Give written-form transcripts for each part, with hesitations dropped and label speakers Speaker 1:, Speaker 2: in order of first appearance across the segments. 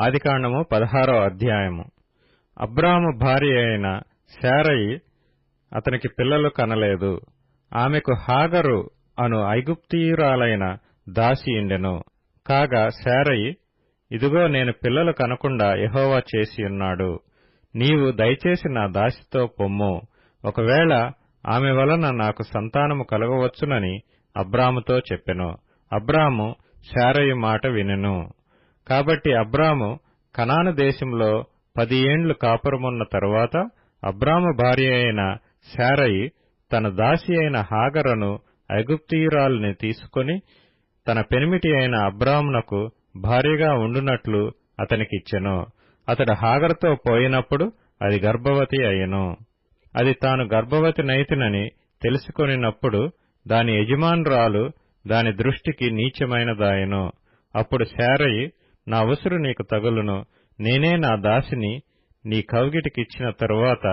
Speaker 1: ఆదికాండము 16వ అధ్యాయము. అబ్రాము భార్య అయిన శారయి అతనికి పిల్లలు కనలేదు. ఆమెకు హాగరు అను ఐగుప్తీయురాలైన దాసి ఉండెను. కాగా శారయి, ఇదిగో నేను పిల్లలు కనకుండా యెహోవా చేసియున్నాడు. నీవు దయచేసి నా దాసితో పొమ్ము, ఒకవేళ ఆమె వలన నాకు సంతానము కలగవచ్చునని అబ్రాముతో చెప్పెను. అబ్రాము శారయి మాట వినెను. కాబట్టి అబ్రాము కనాను దేశంలో 10 ఏండ్లు కాపురమున్న తరువాత అబ్రాము భార్య అయిన శారయి తన దాసి అయిన హాగరును ఐగుప్తీయురాలిని తీసుకొని తన పెనిమిటి అయిన అబ్రామునకు భార్యగా ఉండునట్లు అతనికిచ్చెను. అతడు హాగరుతో పోయినప్పుడు అది గర్భవతి అయ్యెను. అది తాను గర్భవతినైతినని తెలుసుకొనినప్పుడు దాని యజమానురాలు దాని దృష్టికి నీచమైనదాయెను. అప్పుడు శారయి, నా ఉసురు నీకు తగులును, నేనే నా దాసిని నీ కౌగిటికిచ్చిన తరువాత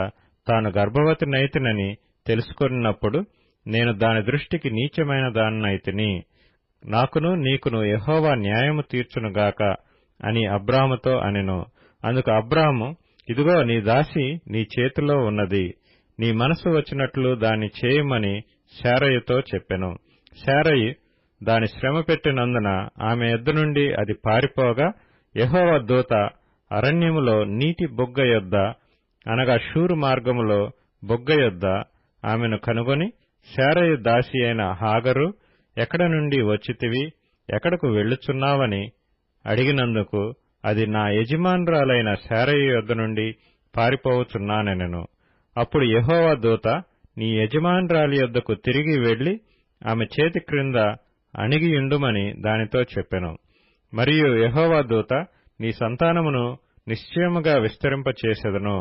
Speaker 1: తాను గర్భవతినైతినని తెలుసుకొనినప్పుడు నేను దాని దృష్టికి నీచమైన దాన్నైతిని. నాకును నీకును యెహోవా న్యాయము తీర్చునుగాక అని అబ్రాముతో అనెను. అందుకు అబ్రాము, ఇదిగో నీ దాసి నీ చేతిలో ఉన్నది, నీ మనసు వచ్చినట్లు దాన్ని చేయమని శారయితో చెప్పెను. శారయి దాని శ్రమ పెట్టినందున ఆమె యొద్ద నుండి అది పారిపోగా యెహోవా దూత అరణ్యములో నీటి బొగ్గ యొద్ద అనగా షూరు మార్గములో బొగ్గ యొద్ద ఆమెను కనుగొని, శారయి దాసి అయిన హాగరు, ఎక్కడ నుండి వచ్చితివి, ఎక్కడకు వెళ్ళుచున్నావని అడిగినందుకు అది నా యజమానురాలైన శారయి యొద్ద నుండి పారిపోవచున్నానెనెను. అప్పుడు యెహోవా దూత, నీ యజమానురాలి యొద్దకు తిరిగి వెళ్లి ఆమె చేతి క్రింద అణిగియుండుమని దానితో చెప్పెను. మరియు యెహోవా దూత, నీ సంతానమును నిశ్చయముగా విస్తరింపచేసెదను,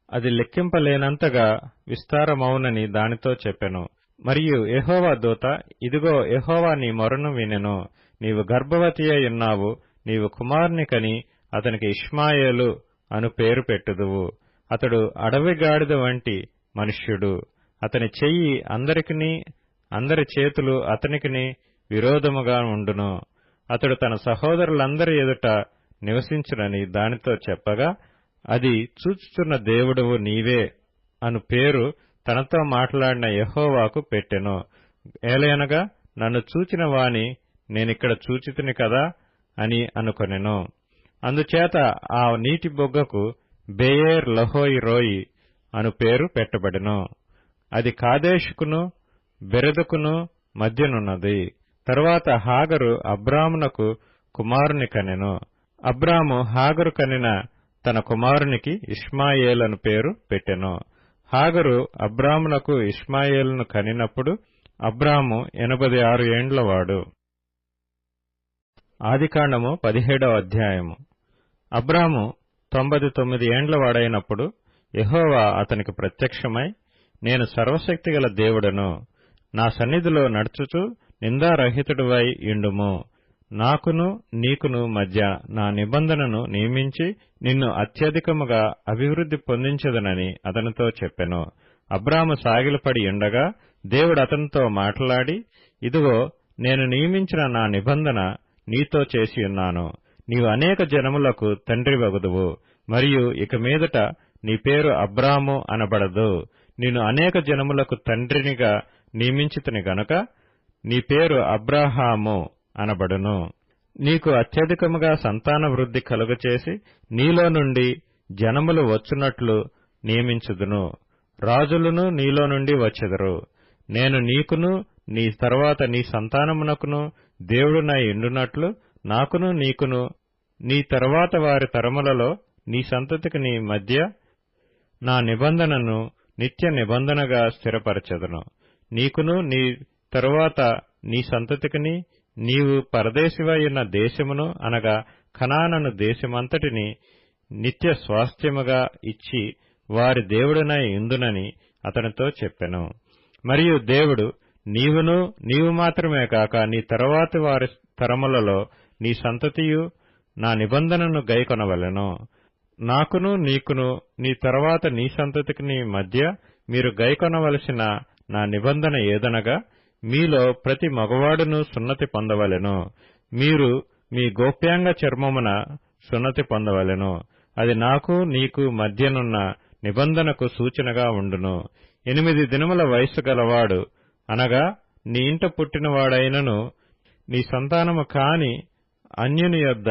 Speaker 1: అది లెక్కింపలేనంతగా విస్తారమౌనని దానితో చెప్పెను. మరియు యెహోవా దూత, ఇదిగో యెహోవా నీ మొరను వినెను, నీవు గర్భవతి అయ్యున్నావు, నీవు కుమారుని కని అతనికి ఇష్మాయేలు అను పేరు పెట్టుదువు. అతడు అడవి గాడిద వంటి మనుష్యుడు, అతని చెయ్యి అందరికిని అందరి చేతులు అతనికిని విరోధముగా ఉండును. అతడు తన సహోదరులందరి ఎదుట నివసించునని దానితో చెప్పగా, అది చూచుచున్న దేవుడవు నీవే అను పేరు తనతో మాట్లాడిన యెహోవాకు పెట్టెను. ఏలయనగా నన్ను చూచిన వాని నేనిక్కడ చూచితిని కదా అని అనుకొనెను. అందుచేత ఆ నీటి బొగ్గకు బెయేర్ లహోయి రోయి అను పేరు పెట్టబడెను. అది కాదేషుకును బెరెదుకును మధ్యనున్నది. తరువాత హాగరు అబ్రామునకు కుమారుని కనెను. అబ్రాము హాగరు కనిన తన కుమారునికి ఇష్మాయేలు పేరు పెట్టెను. హాగరు అబ్రామునకు ఇష్మాయేలును కనినప్పుడు అబ్రాము 86 ఏండ్లవాడు. ఆదికాండము 17వ అధ్యాయము. అబ్రాము 99 ఏండ్లవాడైనప్పుడు యెహోవా అతనికి ప్రత్యక్షమై, నేను సర్వశక్తిగల దేవుడను, నా సన్నిధిలో నడుచుచు నిందారహితుడివై యుండుము, నాకును నీకును మధ్య నా నిబంధనను నియమించి నిన్ను అత్యధికముగా అభివృద్ధి పొందించదనని అతనితో చెప్పెను. అబ్రాము సాగిలపడి ఉండగా దేవుడు అతనితో మాట్లాడి, ఇదిగో నేను నియమించిన నా నిబంధన నీతో చేసియున్నాను, నీవు అనేక జనములకు తండ్రివగుదువు, మరియు ఇక మీదట నీ పేరు అబ్రాము అనబడదు, నిన్ను అనేక జనములకు తండ్రినిగా నియమించితిని గనుక నీ పేరు అబ్రాహాము అనబడును. నీకు అత్యధికముగా సంతాన వృద్ధి కలుగచేసి నీలో నుండి జనములు వచ్చునట్లు నియమించుదును, రాజులను నీలో నుండి వచ్చెదరు. నేను నీకును నీ తరువాత నీ సంతానమునకును దేవుడునై ఉండునట్లు నాకును నీకును నీ తరువాత వారి తరములలో నీ సంతతికి నీ మధ్య నా నిబంధనను నిత్య నిబంధనగా స్థిరపరచెదను. నీకును నీ తరువాత నీ సంతతికిని నీవు పరదేశివైన దేశమును అనగా కనానను దేశమంతటిని నిత్య స్వాస్థ్యముగా ఇచ్చి వారి దేవుడనై ఉందునని అతనితో చెప్పెను. మరియు దేవుడు, నీవు మాత్రమే కాక నీ తరువాతి వారి తరములలో నీ సంతతియు నా నిబంధనను గైకొనవలెను. నాకును నీకును నీ తరువాత నీ సంతతికి మధ్య మీరు గైకొనవలసిన నా నిబంధన ఏదనగా, మీలో ప్రతి మగవాడును సున్నతి పొందవలెను. మీరు మీ గోప్యాంగ చర్మమున సున్నతి పొందవలెను. అది నాకు నీకు మధ్యనున్న నిబంధనకు సూచనగా ఉండును. 8 దినముల వయస్సు గలవాడు, అనగా నీ ఇంట పుట్టినవాడైనను నీ సంతానము కాని అన్యుని యొద్ద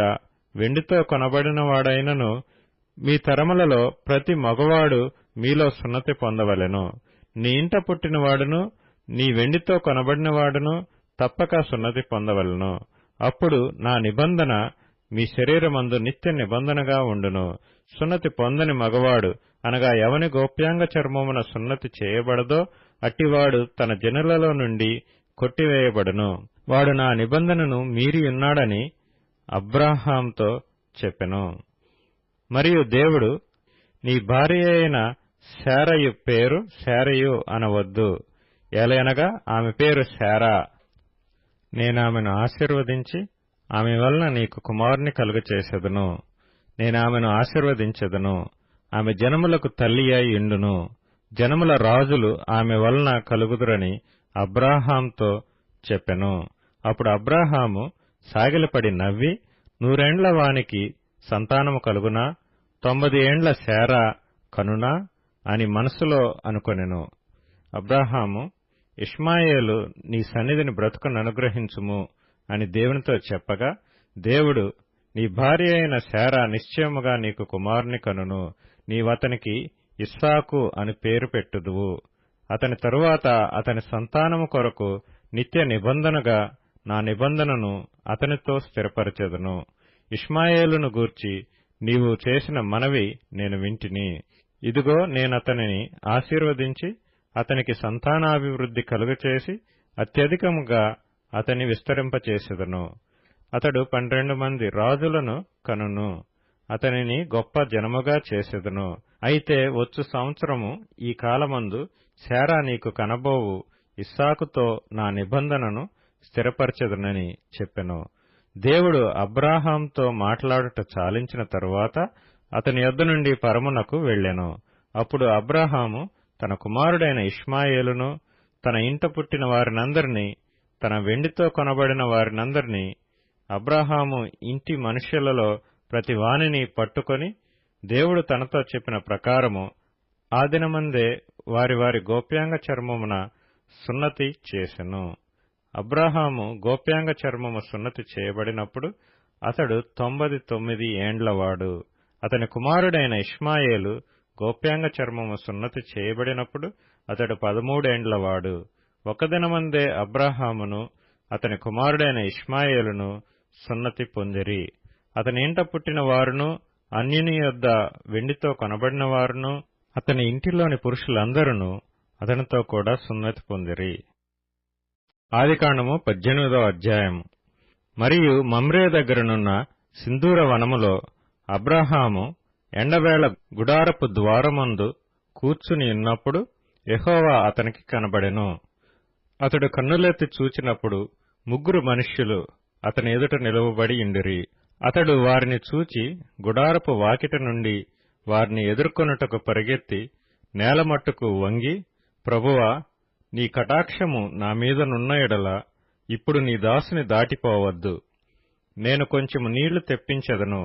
Speaker 1: వెండితో కొనబడినవాడైనను మీ తరములలో ప్రతి మగవాడు మీలో సున్నతి పొందవలెను. నీ ఇంట పుట్టినవాడును నీ వెండితో కొనబడినవాడును తప్పక సున్నతి పొందవలెను. అప్పుడు నా నిబంధన మీ శరీరమందు నిత్య నిబంధనగా ఉండును. సున్నతి పొందని మగవాడు, అనగా ఎవని గోప్యాంగ చర్మమున సున్నతి చేయబడదో అట్టివాడు తన జనులలో నుండి కొట్టివేయబడును. వాడు నా నిబంధనను మీరియున్నాడని అబ్రాహాంతో చెప్పెను. మరియు దేవుడు, నీ భార్య అయిన శారయు పేరు శారయు అనవద్దు, ఏలయనగా ఆమె పేరు శారా. నేనామెను ఆశీర్వదించి ఆమె వలన నీకు కుమారుని కలుగచేసెదను. నేనామెను ఆశీర్వదించెదను. ఆమె జనములకు తల్లి అయి ఉండును. జనముల రాజులు ఆమె వలన కలుగుదురని అబ్రాహాంతో చెప్పెను. అప్పుడు అబ్రాహాము సాగిలపడి నవ్వి, 100 ఏండ్ల వానికి సంతానము కలుగునా? 90 ఏండ్ల శారా కనునా అని మనసులో అనుకొనెను. అబ్రాహాము, ఇష్మాయేలు నీ సన్నిధిని బ్రతుకుననుగ్రహించుము అని దేవునితో చెప్పగా, దేవుడు, నీ భార్య అయిన శారా నిశ్చయముగా నీకు కుమారుని కనును. నీవతనికి ఇస్సాకు అని పేరు పెట్టుదువు. అతని తరువాత అతని సంతానము కొరకు నిత్య నిబంధనగా నా నిబంధనను అతనితో స్థిరపరచెదను. ఇష్మాయేలును గూర్చి నీవు చేసిన మనవి నేను వింటిని. ఇదిగో, నేనతనిని ఆశీర్వదించి అతనికి సంతానాభివృద్ధి కలుగచేసి అత్యధికముగా అతని విస్తరింపచేసెదను. అతడు 12 మంది రాజులను కనును. అతనిని గొప్ప జనముగా చేసెదను. అయితే వచ్చు సంవత్సరము ఈ కాలమందు శారా నీకు కనబోవు ఇస్సాకుతో నా నిబంధనను స్థిరపరచెదనని చెప్పెను. దేవుడు అబ్రాహాంతో మాట్లాడుట చాలించిన తరువాత అతని యొద్ద నుండి పరమునకు వెళ్ళెను. అప్పుడు అబ్రాహాము తన కుమారుడైన ఇష్మాయేలును, తన ఇంట పుట్టిన వారినందరినీ, తన వెండితో కొనబడిన వారినందరినీ, అబ్రాహాము ఇంటి మనుష్యులలో ప్రతి వానిని పట్టుకొని దేవుడు తనతో చెప్పిన ప్రకారము ఆ దినమందే వారి వారి గోప్యాంగ చర్మమున సున్నతి చేసెను. అబ్రాహాము గోప్యాంగ చర్మము సున్నతి చేయబడినప్పుడు అతడు 99 ఏండ్లవాడు. అతని కుమారుడైన ఇష్మాయేలు గోప్యాంగ చర్మము సున్నతి చేయబడినప్పుడు అతడు 13 ఏండ్లవాడు. ఒక దినమందే అబ్రాహామును అతని కుమారుడైన ఇష్మాయేలును సున్నతి పొందిరి. అతని ఇంట పుట్టిన వారును, అన్యుని యొద్ద వెండితో కొనబడిన వారును, అతని ఇంటిలోని పురుషులందరూ అతనితో కూడా సున్నతి పొందిరి. ఆదికాండము 18వ అధ్యాయము. మరియు మమ్రే దగ్గరనున్న సింధూర వనములో అబ్రాహాము ఎండవేళ గుడారపు ద్వారమందు కూర్చుని ఉన్నప్పుడు యెహోవా అతనికి కనబడెను. అతడు కన్నులెత్తి చూచినప్పుడు 3 మనుష్యులు అతని ఎదుట నిలువబడి ఉండిరి. అతడు వారిని చూచి గుడారపు వాకిట నుండి వారిని ఎదుర్కొనుటకు పరిగెత్తి నేలమట్టుకు వంగి, ప్రభువా, నీ కటాక్షము నా మీదనున్న ఎడల ఇప్పుడు నీ దాసుని దాటిపోవద్దు. నేను కొంచెము నీళ్లు తెప్పించెదను.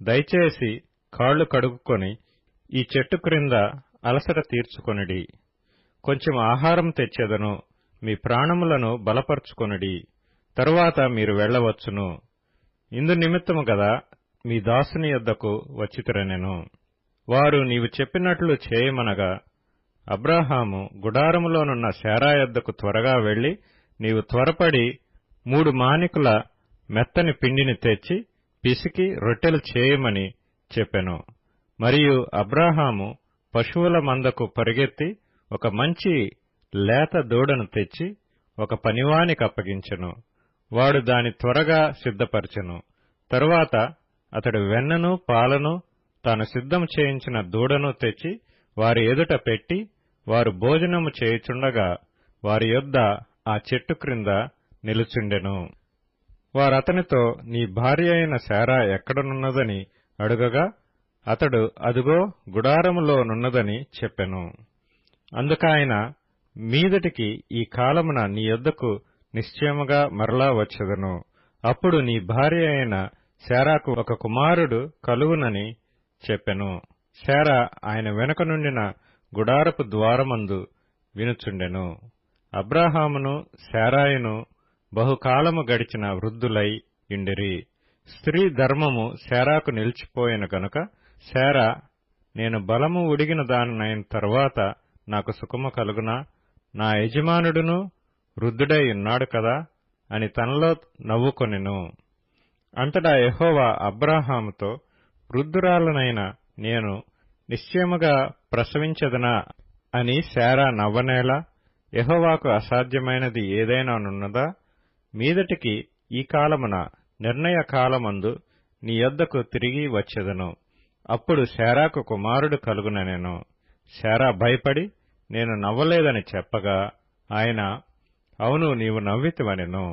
Speaker 1: దయచేసి కాళ్లు కడుగుకొని ఈ చెట్టు క్రింద అలసట తీర్చుకొనిడి. కొంచెం ఆహారం తెచ్చెదను. మీ ప్రాణములను బలపరుచుకొనిడి. తరువాత మీరు వెళ్లవచ్చును. ఇందు నిమిత్తము గదా మీ దాసుని యొద్దకు వచ్చితిరనెను. వారు నీవు చెప్పినట్లు చేయమనగా అబ్రాహాము గుడారములోనున్న శారా యొద్దకు త్వరగా వెళ్లి, నీవు త్వరపడి 3 మానికల మెత్తని పిండిని తెచ్చి పిసికి రొట్టెలు చేయమని చెప్పెను. మరియు అబ్రాహాము పశువుల మందకు పరిగెత్తి ఒక మంచి లేత దూడను తెచ్చి ఒక పనివానికి అప్పగించెను. వాడు దాని త్వరగా సిద్ధపరచెను. తరువాత అతడు వెన్నను పాలను తాను సిద్ధం చేయించిన దూడను తెచ్చి వారి ఎదుట పెట్టి, వారు భోజనము చేయుచుండగా వారి యొద్ద ఆ చెట్టు క్రింద నిలుచుండెను. వారతనితో, నీ భార్య అయిన శారా ఎక్కడనున్నదని అడుగగా అతడు, అదుగో గుడారములో నున్నదని చెప్పెను. అందుకాయన, మీదటికి ఈ కాలమున నీ యొద్దకు నిశ్చయముగా మరలా వచ్చెదను. అప్పుడు నీ భార్య అయిన శారాకు ఒక కుమారుడు కలుగునని చెప్పెను. శారా ఆయన వెనుక నుండిన గుడారపు ద్వారమందు వినుచుండెను. అబ్రాహామును శారాయును బహుకాలము గడిచిన వృద్ధులై యుండిరి. స్త్రీ ధర్మము శారాకు నిలిచిపోయెను గనుక శారా, నేను బలము ఉడిగిన దానినైన తరువాత నాకు సుఖము కలుగునా, నా యజమానుడును వృద్ధుడై ఉన్నాడు కదా అని తనలో నవ్వుకొనెను. అంతటా యెహోవా అబ్రాహాముతో, వృద్ధురాలనైన నేను నిశ్చయముగా ప్రసవించెదనా అని శారా నవ్వనేలా? యెహోవాకు అసాధ్యమైనది ఏదైనానున్నదా? మీదటికి ఈ కాలమున నిర్ణయ కాలమందు నీ యొద్దకు తిరిగి వచ్చెదను. అప్పుడు శారాకు కుమారుడు కలుగుననెను. శారా భయపడి, నేను నవ్వలేదని చెప్పగా ఆయన, అవును, నీవు నవ్వితివనెను.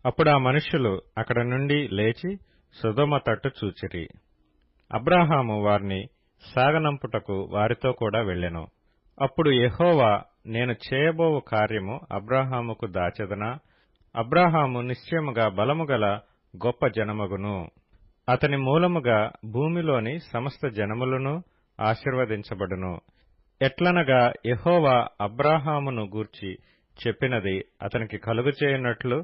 Speaker 1: అప్పుడు ఆ మనుష్యులు అక్కడ నుండి లేచి సొదొమ తట్టు చూచిరి. అబ్రాహాము వారిని సాగనంపుటకు వారితో కూడా వెళ్ళెను. అప్పుడు యెహోవా, నేను చేయబోవు కార్యము అబ్రాహాముకు దాచెదనా? అబ్రాహాము నిశ్చయముగా బలముగల గొప్ప జనమగును. అతని మూలముగా భూమిలోని సమస్త జనములను ఆశీర్వదించబడును. ఎట్లనగా యెహోవా అబ్రాహామును గూర్చి చెప్పినది అతనికి కలుగచేయునట్లు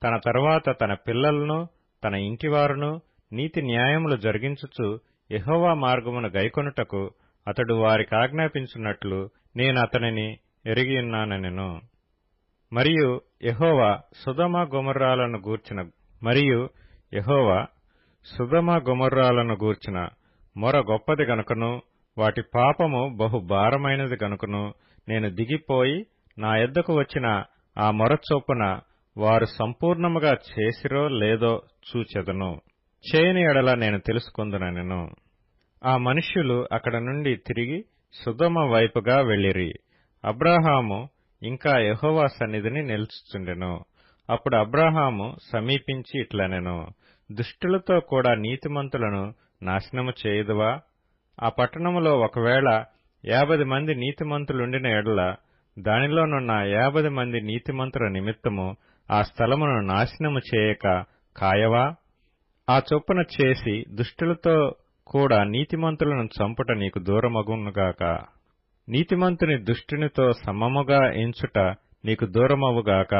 Speaker 1: తన తరువాత తన పిల్లలను తన ఇంటివారును నీతి న్యాయములు జరిగించుచు యెహోవా మార్గమును గైకొనుటకు అతడు వారికాజ్ఞాపించున్నట్లు నేనతనిని ఎరిగియున్నానెను. మరియు యెహోవా సొదొమ గొమొర్రాలను గూర్చిన మొర గొప్పది గనుకను వాటి పాపము బహు భారమైనది గనుకను నేను దిగిపోయి నా యొద్దకు వచ్చిన ఆ మొర చొప్పున వారు సంపూర్ణముగా చేసిరో లేదో చూచెదను. చేయని ఎడల నేను తెలుసుకొందుననెను. ఆ మనుష్యులు అక్కడ నుండి తిరిగి సొదొమ వైపుగా వెళ్ళిరి. అబ్రాహాము ఇంకా యెహోవా సన్నిధిని నిలుచుచుండెను. అప్పుడు అబ్రాహాము సమీపించి ఇట్లనెను, దుష్టులతో కూడా నీతిమంతులను నాశనము చేయుదువా? ఆ పట్టణములో ఒకవేళ 50 మంది నీతిమంతులుండిన ఎడల దానిలోనున్న 50 మంది నీతిమంతుల నిమిత్తము ఆ స్థలమును నాశనము చేయక కాయవా? ఆ చొప్పున చేసి దుష్టులతో కూడా నీతిమంతులను చంపుట నీకు దూరమగునుగాక. నీతిమంతుని దుష్టునితో సమముగా ఎంచుట నీకు దూరమవుగాక.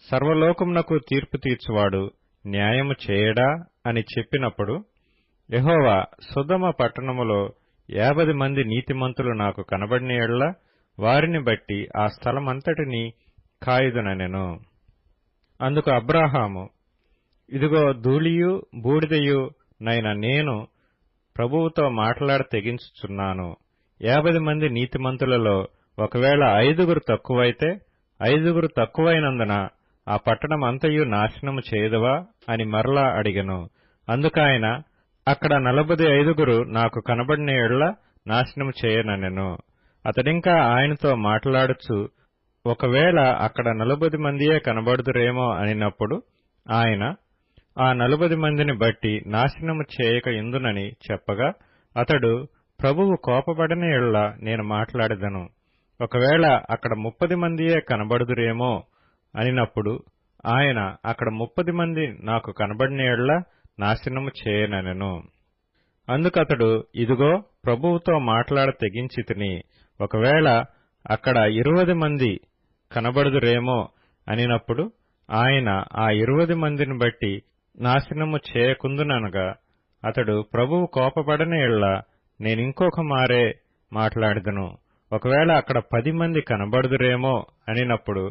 Speaker 1: సర్వలోకమునకు తీర్పు తీర్చువాడు న్యాయము చేయడా అని చెప్పినప్పుడు యెహోవా, సొదొమ పట్టణములో 50 మంది నీతిమంతులు నాకు కనబడిన యెడల వారిని బట్టి ఆ స్థలమంతటినీ కాయుదుననెను. అందుకు అబ్రాహాము, ఇదిగో ధూళియు బూడిదయు నైన నేను ప్రభువుతో మాట్లాడ తెగించుచున్నాను. 50 మంది నీతిమంతులలో ఒకవేళ 5 తక్కువైతే 5 తక్కువైనందున ఆ పట్టణమంతయు నాశనము చేయదువా అని మరలా అడిగెను. అందుకాయన, అక్కడ 45 నాకు కనబడిన యెడల నాశనము చేయననెను. అతడింకా ఆయనతో మాట్లాడుచు, ఒకవేళ అక్కడ 40 మందియే కనబడుదురేమో అనినప్పుడు ఆయన, ఆ 40 మందిని బట్టి నాశనము చేయక ఇందునని చెప్పగా అతడు, ప్రభువు కోపపడిన యెడల నేను మాట్లాడెదను. ఒకవేళ అక్కడ 30 మందియే కనబడుదురేమో అనినప్పుడు ఆయన, అక్కడ 30 మంది నాకు కనబడిన యెడల నాశనము చేయననెను. అందుకతడు, ఇదిగో ప్రభువుతో మాట్లాడ తెగించితిని, ఒకవేళ అక్కడ 20 మంది కనబడుదురేమో అనినప్పుడు ఆయన, ఆ 20 మందిని బట్టి నాశనము చేయకుందుననగా అతడు, ప్రభువు కోపపడిన యెడల నేనింకొక మారే మాట్లాడెదను. ఒకవేళ అక్కడ 10 మంది కనబడుదురేమో అనినప్పుడు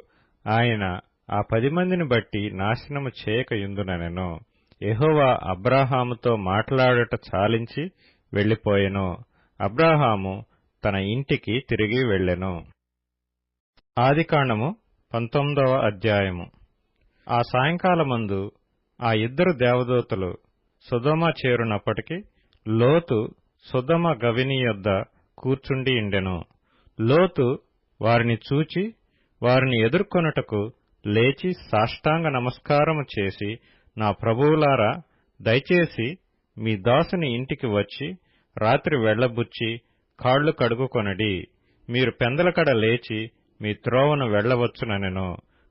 Speaker 1: ఆయన, ఆ 10 మందిని బట్టి నాశనము చేయకయుందుననెను. యెహోవా అబ్రాహాముతో మాట్లాడుట చాలించి వెళ్లిపోయెను. అబ్రాహాము తన ఇంటికి తిరిగి వెళ్ళెను. ఆదికాండము 19వ అధ్యాయము. ఆ సాయంకాలమందు ఆ 2 దేవదూతలు సొదొమ చేరునప్పటికి లోతు సొదొమ గవిని యొద్ద కూర్చుండి ఉండెను. లోతు వారిని చూచి వారిని ఎదుర్కొనుటకు లేచి సాష్టాంగ నమస్కారము చేసి, నా ప్రభువులారా, దయచేసి మీ దాసుని ఇంటికి వచ్చి రాత్రి వెళ్లబుచ్చి కాళ్లు కడుగుకొనడి. మీరు పెందలకడ లేచి మీ త్రోవను వెళ్లవచ్చుననెను.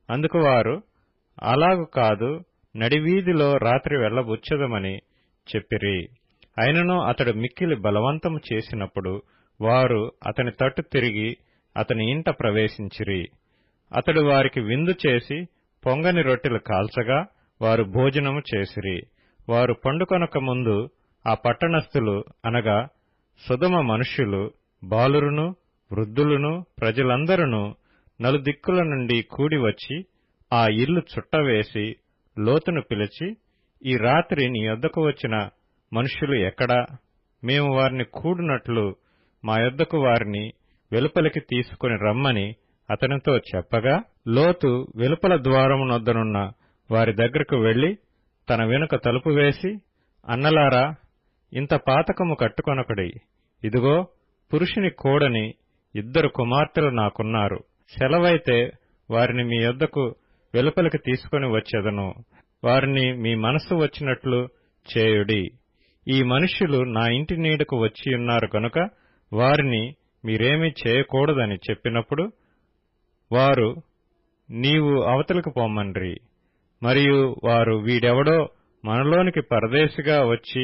Speaker 1: అందుకు వారు, అలాగు కాదు, నడివీధిలో రాత్రి వెళ్లబుచ్చదమని చెప్పిరి. అయినను అతడు మిక్కిలి బలవంతము చేసినప్పుడు వారు అతని తట్టు తిరిగి అతని ఇంట ప్రవేశించిరి. అతడు వారికి విందు చేసి పొంగని రొట్టెలు కాల్చగా వారు భోజనము చేసిరి. వారు పండుకొనక ముందు ఆ పట్టణస్థులు అనగా సొదొమ మనుష్యులు, బాలురును వృద్ధులును ప్రజలందరూ నలుదిక్కుల నుండి కూడివచ్చి ఆ ఇల్లు చుట్టవేసి లోతును పిలిచి, ఈ రాత్రి నీ యొద్దకు వచ్చిన మనుష్యులు ఎక్కడా? మేము వారిని కూడినట్లు మా యొద్దకు వారిని వెలుపలికి తీసుకుని రమ్మని అతనితో చెప్పగా, లోతు వెలుపల ద్వారమునొద్దనున్న వారి దగ్గరకు వెళ్లి తన వెనుక తలుపు వేసి, అన్నలారా, ఇంత పాతకము కట్టుకొనకుడి. ఇదిగో, పురుషుని కోడని 2 కుమార్తెలు నాకున్నారు. సెలవైతే వారిని మీ యొద్దకు వెలుపలికి తీసుకుని వచ్చెదను. వారిని మీ మనస్సు వచ్చినట్లు చేయుడి. ఈ మనుష్యులు నా ఇంటి నీడకు వచ్చియున్నారు కనుక వారిని మీరేమీ చేయకూడదని చెప్పినప్పుడు వారు, నీవు అవతలకు పొమ్మన్రి. మరియు వారు, వీడెవడో మనలోనికి పరదేశిగా వచ్చి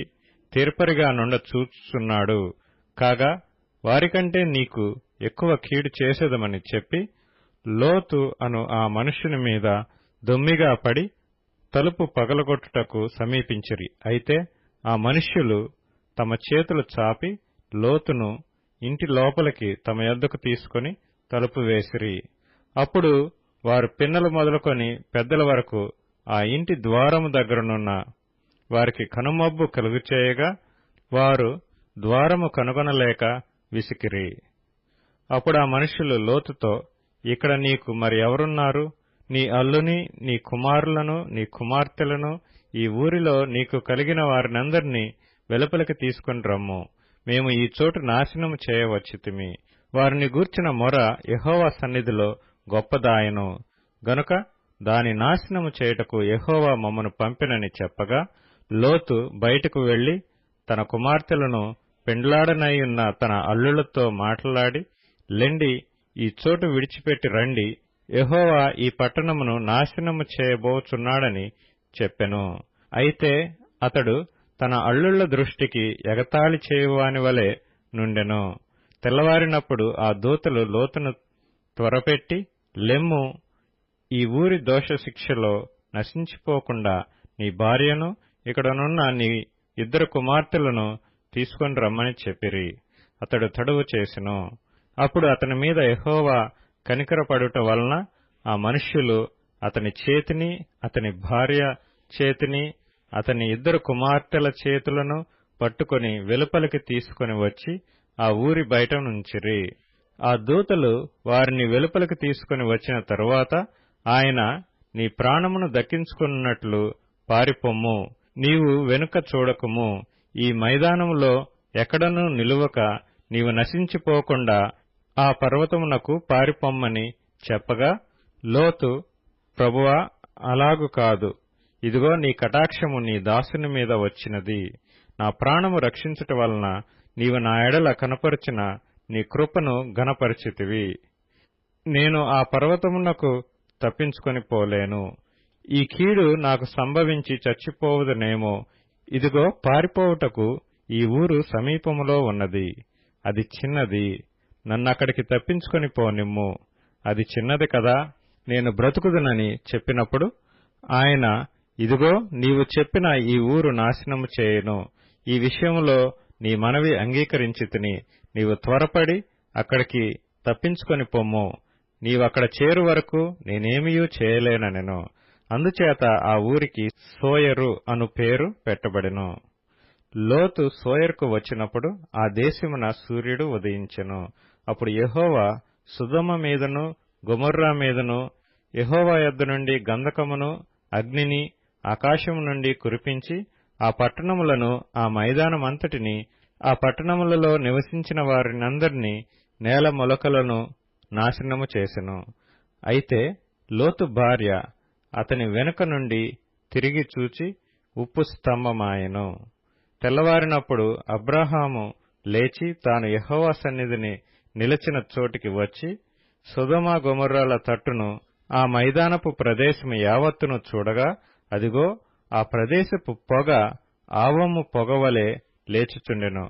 Speaker 1: తీర్పరిగా నుండ చూచుచున్నాడు కాగా వారికంటే నీకు ఎక్కువ కీడు చేసేదమని చెప్పి లోతు అను ఆ మనుష్యుని మీద దొమ్మిగా పడి తలుపు పగలగొట్టుటకు సమీపించిరి. అయితే ఆ మనుష్యులు తమ చేతులు చాపి లోతును ఇంటి లోపలికి తమ యొద్దకు తీసుకుని తలుపు వేసిరి. అప్పుడు వారు పిన్నలు మొదలుకొని పెద్దల వరకు ఆ ఇంటి ద్వారము దగ్గరనున్న వారికి కనుమబ్బు కలుగుచేయగా వారు ద్వారము కనుగొనలేక విసికిరి. అప్పుడు ఆ మనుష్యులు లోతుతో, ఇక్కడ నీకు మరి ఎవరున్నారు? నీ అల్లుని, నీ కుమారులను, నీ కుమార్తెలను, ఈ ఊరిలో నీకు కలిగిన వారినందరినీ వెలుపలికి తీసుకుని రమ్ము. మేము ఈ చోటు నాశనము చేయవచ్చితిమి. వారిని గూర్చిన మొర యెహోవా సన్నిధిలో గొప్పదాయను గనుక దాని నాశనము చేయుటకు యెహోవా మమ్మను పంపెనని చెప్పగా, లోతు బయటకు వెళ్లి తన కుమార్తెలను పెండ్లాడనైయున్న తన అల్లులతో మాట్లాడి, లెండి, ఈ చోటు విడిచిపెట్టి రండి, యెహోవా ఈ పట్టణమును నాశనము చేయబోచున్నాడని చెప్పెను. అయితే అతడు తన అల్లుళ్ల దృష్టికి ఎగతాళి చేయువాని వలె నుండెను. తెల్లవారినప్పుడు ఆ దూతలు లోతును త్వరపెట్టి, లెమ్ము, ఈ ఊరి దోషశిక్షలో నశించిపోకుండా నీ భార్యను, ఇక్కడనున్న నీ 2 కుమార్తెలను తీసుకొని రమ్మని చెప్పిరి. అతడు తడువు చేసెను. అప్పుడు అతని మీద యెహోవా కనికరపడుట వలన ఆ మనుష్యులు అతని చేతిని, అతని భార్య చేతిని, అతని 2 కుమార్తెల చేతులను పట్టుకొని వెలుపలికి తీసుకొని వచ్చి ఆ ఊరి బయట నుంచిరి. ఆ దూతలు వారిని వెలుపలికి తీసుకొని వచ్చిన తరువాత ఆయన, నీ ప్రాణమును దక్కించుకున్నట్లు పారిపొమ్ము, నీవు వెనుక చూడకుము, ఈ మైదానములో ఎక్కడనూ నిలువక నీవు నశించిపోకుండా ఆ పర్వతమునకు పారిపొమ్మని చెప్పగా, లోతు, ప్రభువా, అలాగు కాదు, ఇదిగో నీ కటాక్షము నీ దాసుని మీద వచ్చినది. నా ప్రాణము రక్షించుట వలన నీవు నా ఎడల కనపరిచిన నీ కృపను ఘనపరిచితివి. నేను ఆ పర్వతమునకు తప్పించుకొని పోలేను. ఈ కీడు నాకు సంభవించి చచ్చిపోవుదనేమో. ఇదిగో, పారిపోవుటకు ఈ ఊరు సమీపములో ఉన్నది. అది చిన్నది. నన్నక్కడికి తప్పించుకొని పోనిమ్ము. అది చిన్నది కదా, నేను బ్రతుకుదునని చెప్పినప్పుడు ఆయన, ఇదిగో, నీవు చెప్పిన ఈ ఊరు నాశనము చేయను. ఈ విషయంలో నీ మనవి అంగీకరించితిని. నీవు త్వరపడి అక్కడికి తప్పించుకొని పొమ్ము. నీవక్కడ చేరు వరకు నేనేమియూ చేయలేననెను. అందుచేత ఆ ఊరికి సోయరు అను పేరు పెట్టబడెను. లోతు సోయరుకు వచ్చినప్పుడు ఆ దేశమున సూర్యుడు ఉదయించెను. అప్పుడు యెహోవా సొదొమ మీదను గొమొర్రా మీదను యెహోవా యొద్ద నుండి గంధకమును అగ్నిని ఆకాశము నుండి కురిపించి ఆ పట్టణములను, ఆ మైదానమంతటిని, ఆ పట్టణములలో నివసించిన వారినందరినీ, నేల మొలకలను నాశనము చేసెను. అయితే లోతు భార్య అతని వెనుక నుండి తిరిగి చూచి ఉప్పు స్తంభమాయెను. తెల్లవారినప్పుడు అబ్రాహాము లేచి తాను యెహోవా సన్నిధిని నిలిచిన చోటికి వచ్చి సొదొమ గొమొర్రాల తట్టును, ఆ మైదానపు ప్రదేశము యావత్తును చూడగా అదిగో ఆ ప్రదేశపు పొగ ఆవము పొగవలె లేచుచుండెను.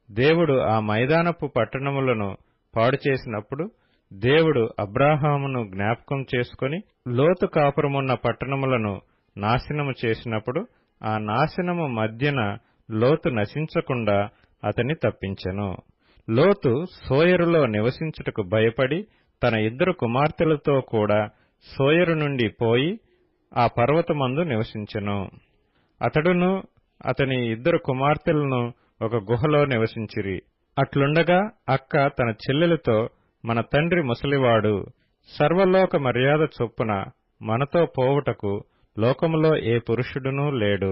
Speaker 1: దేవుడు ఆ మైదానపు పట్టణములను పాడు చేసినప్పుడు దేవుడు అబ్రాహామును జ్ఞాపకం చేసుకుని లోతు కాపురమున్న పట్టణములను నాశనము చేసినప్పుడు ఆ నాశనము మధ్యన లోతు నశించకుండా అతని తప్పించెను. లోతు సోయరులో నివసించుటకు భయపడి తన 2 కుమార్తెలతో కూడా సోయరు నుండి పోయి ఆ పర్వతమందు నివసించెను. అతడును అతని 2 కుమార్తెలను ఒక గుహలో నివసించిరి. అట్లుండగా అక్క తన చెల్లెలతో, మన తండ్రి ముసలివాడు, సర్వలోక మర్యాద చొప్పున మనతో పోవుటకు లోకములో ఏ పురుషుడునూ లేడు.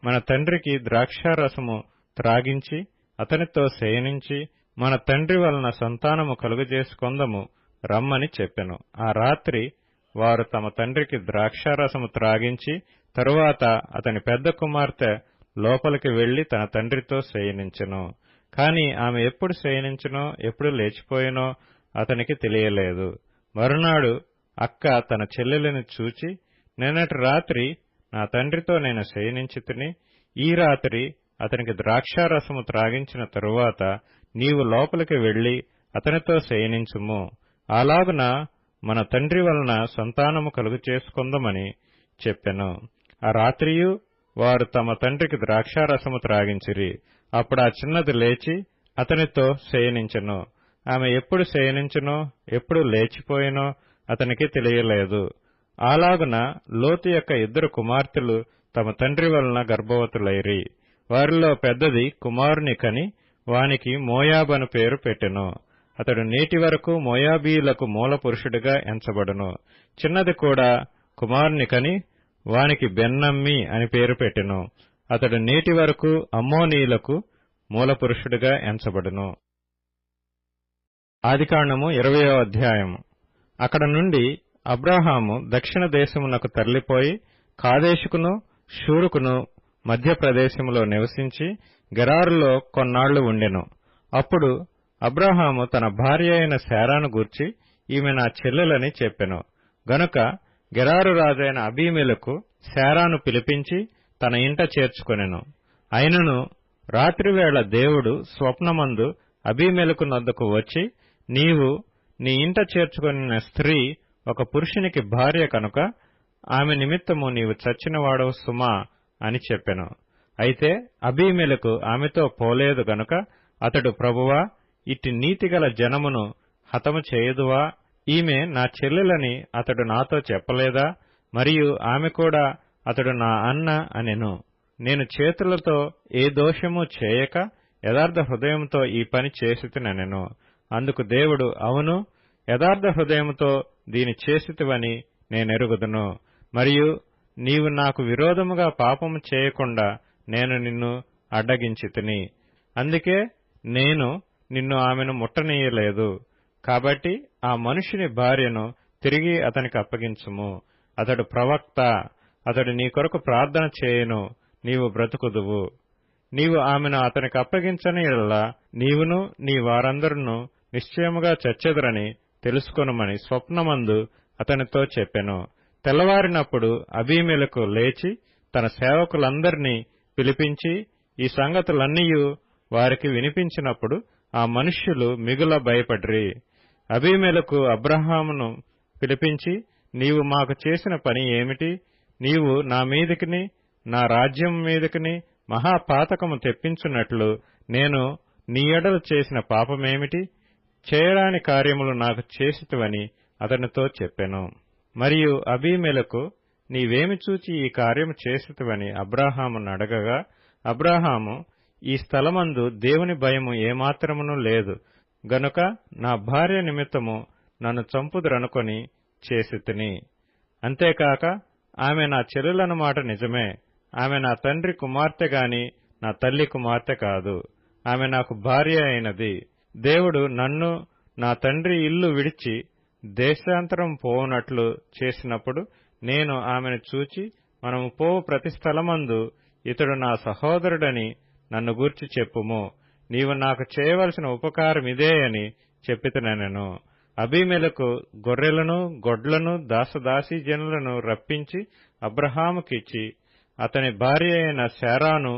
Speaker 1: మన తండ్రికి ద్రాక్షారసము త్రాగించి అతనితో శయనించి మన తండ్రి వలన సంతానము కలుగజేసుకొందము రమ్మని చెప్పెను. ఆ రాత్రి వారు తమ తండ్రికి ద్రాక్షారసము త్రాగించి తరువాత అతని పెద్ద కుమార్తె లోపలికి వెళ్లి తన తండ్రితో శయనించెను. కాని ఆమె ఎప్పుడు శయనించెనో ఎప్పుడు లేచిపోయినో అతనికి తెలియలేదు. మరునాడు అక్క తన చెల్లెలిని చూచి, నిన్నటి రాత్రి నా తండ్రితో నేను శయనించితిని. ఈ రాత్రి అతనికి ద్రాక్షారసము త్రాగించిన తరువాత నీవు లోపలికి వెళ్లి అతనితో శయనించుము. అలాగున మన తండ్రి వలన సంతానము కలుగు చేసుకొందమని చెప్పెను. ఆ రాత్రియు వారు తమ తండ్రికి ద్రాక్షారసము త్రాగించిరి. అప్పుడు ఆ చిన్నది లేచి అతనితో శయనించెను. ఆమె ఎప్పుడు శయనించెనో ఎప్పుడు లేచిపోయినో అతనికి తెలియలేదు. అలాగున లోతు యొక్క 2 కుమార్తెలు తమ తండ్రి వలన గర్భవతులైరి. వారిలో పెద్దది కుమారుని కని వానికి మోయాబను పేరు పెట్టెను. అతడు నేటి వరకు మోయాబీయులకు మూల పురుషుడిగా ఎంచబడును. చిన్నది కూడా కుమారుని కని వానికి బెన్నమ్మి అని పేరు పెట్టెను. అతడు నేటి వరకు అమ్మోనీయులకు మూలపురుషుడిగా ఎంచబడును. ఆదికాండము 20వ అధ్యాయము. అక్కడ నుండి అబ్రాహాము దక్షిణ దేశమునకు తరలిపోయి కాదేశుకును షూరుకును మధ్య ప్రదేశములో నివసించి గెరారులో కొన్నాళ్లు ఉండెను. అప్పుడు అబ్రాహాము తన భార్య అయిన శారాను గూర్చి, ఈమె నా చెల్లెలని చెప్పెను. గనుక గెరారు రాజైన అబీమెలెకు శారాను పిలిపించి తన ఇంట చేర్చుకొనెను. అయినను రాత్రివేళ దేవుడు స్వప్నమందు అబీమెలెకు నొద్దకు వచ్చి, నీవు నీ ఇంట చేర్చుకొనిన స్త్రీ ఒక పురుషునికి భార్య కనుక ఆమె నిమిత్తము నీవు చచ్చినవాడవు సుమా అని చెప్పెను. అయితే అబీమెలెకు ఆమెతో పోలేదు గనుక అతడు, ప్రభువా, ఇట్టి నీతిగల జనమును హతము చేయుదువా? ఈమె నా చెల్లెలని అతడు నాతో చెప్పలేదా? మరియు ఆమె కూడా అతడు నా అన్న అనెను. నేను చేతులతో ఏ దోషము చేయక యథార్థ హృదయంతో ఈ పని చేసితినెను. అందుకు దేవుడు, అవును, యథార్థ హృదయముతో దీని చేసితివని నేనెరుగుదును. మరియు నీవు నాకు విరోధముగా పాపము చేయకుండా నేను నిన్ను అడ్డగించితిని. అందుకే నేను నిన్ను ఆమెను ముట్టనీయలేదు. కాబట్టి ఆ మనుషుని భార్యను తిరిగి అతనికి అప్పగించుము. అతడు ప్రవక్త, అతడు నీ కొరకు ప్రార్థన చేయను, నీవు బ్రతుకుదువు. నీవు ఆమెను అతనికి అప్పగించని యెడల నీవును నీ వారందరును నిశ్చయముగా చచ్చెదరని తెలుసుకొనుమని స్వప్నమందు అతనితో చెప్పెను. తెల్లవారినప్పుడు అబీమెలెకు లేచి తన సేవకులందరినీ పిలిపించి ఈ సంగతులన్నీయు వారికి వినిపించినప్పుడు ఆ మనుష్యులు మిగుల భయపడిరి. అబీమెలెకు అబ్రాహామును పిలిపించి, నీవు మాకు చేసిన పని ఏమిటి? నీవు నా మీదికిని నా రాజ్యం మీదికిని మహాపాతకము తెప్పించున్నట్లు నేను నీ ఎడల చేసిన పాపమేమిటి? చేయరాని కార్యములు నాకు చేసితివని అతనితో చెప్పెను. మరియు అబీమెలెకు, నీవేమి చూచి ఈ కార్యము చేసితివని అబ్రాహామును అడగగా, అబ్రాహాము, ఈ స్థలమందు దేవుని భయము ఏమాత్రమును లేదు గనుక నా భార్య నిమిత్తము నన్ను చంపుదురనుకొని చేసితిని. అంతేకాక ఆమె నా చెల్లెలను మాట నిజమే. ఆమె నా తండ్రి కుమార్తె గాని నా తల్లి కుమార్తె కాదు. ఆమె నాకు భార్య అయినది. దేవుడు నన్ను నా తండ్రి ఇల్లు విడిచి దేశాంతరం పోవునట్లు చేసినప్పుడు నేను ఆమెను చూచి, మనము పోవు ప్రతి స్థలమందు ఇతడు నా సహోదరుడని నన్ను గూర్చి చెప్పుము. నీవు నాకు చేయవలసిన ఉపకారమిదే అని చెప్పితినెను. అబీమెలెకు గొర్రెలను గొడ్లను దాసదాసీజనులను రప్పించి అబ్రహాముకిచ్చి అతని భార్య అయిన శారాను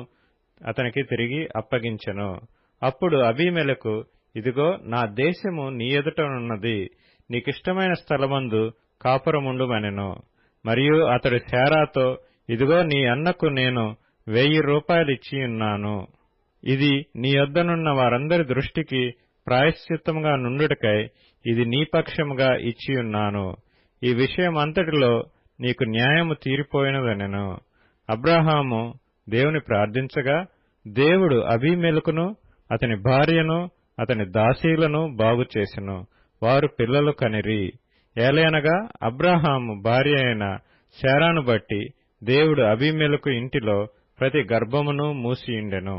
Speaker 1: అతనికి తిరిగి అప్పగించెను. అప్పుడు అబీమెలెకు, ఇదిగో నా దేశము నీ ఎదుటనున్నది, నీకిష్టమైన స్థలమందు కాపురముండుమనెను. మరియు అతడు శారాతో, ఇదిగో నీ అన్నకు నేను 1000 రూపాయలిచ్చియున్నాను. ఇది నీ యొద్దనున్న వారందరి దృష్టికి ప్రాయశ్చిత్తముగా నుండుటకై ఇది నీ పక్షముగా ఇచ్చియున్నాను. ఈ విషయమంతటిలో నీకు న్యాయము తీరిపోయినదనెను. అబ్రాహాము దేవుని ప్రార్థించగా దేవుడు అబీమెలెకును అతని భార్యను అతని దాసీలను బాగుచేసెను. వారు పిల్లలు కనిరి. ఏలయనగా అబ్రాహాము భార్య అయిన శారాను బట్టి దేవుడు అబీమెలెకు ఇంటిలో ప్రతి గర్భమును మూసియుండెను.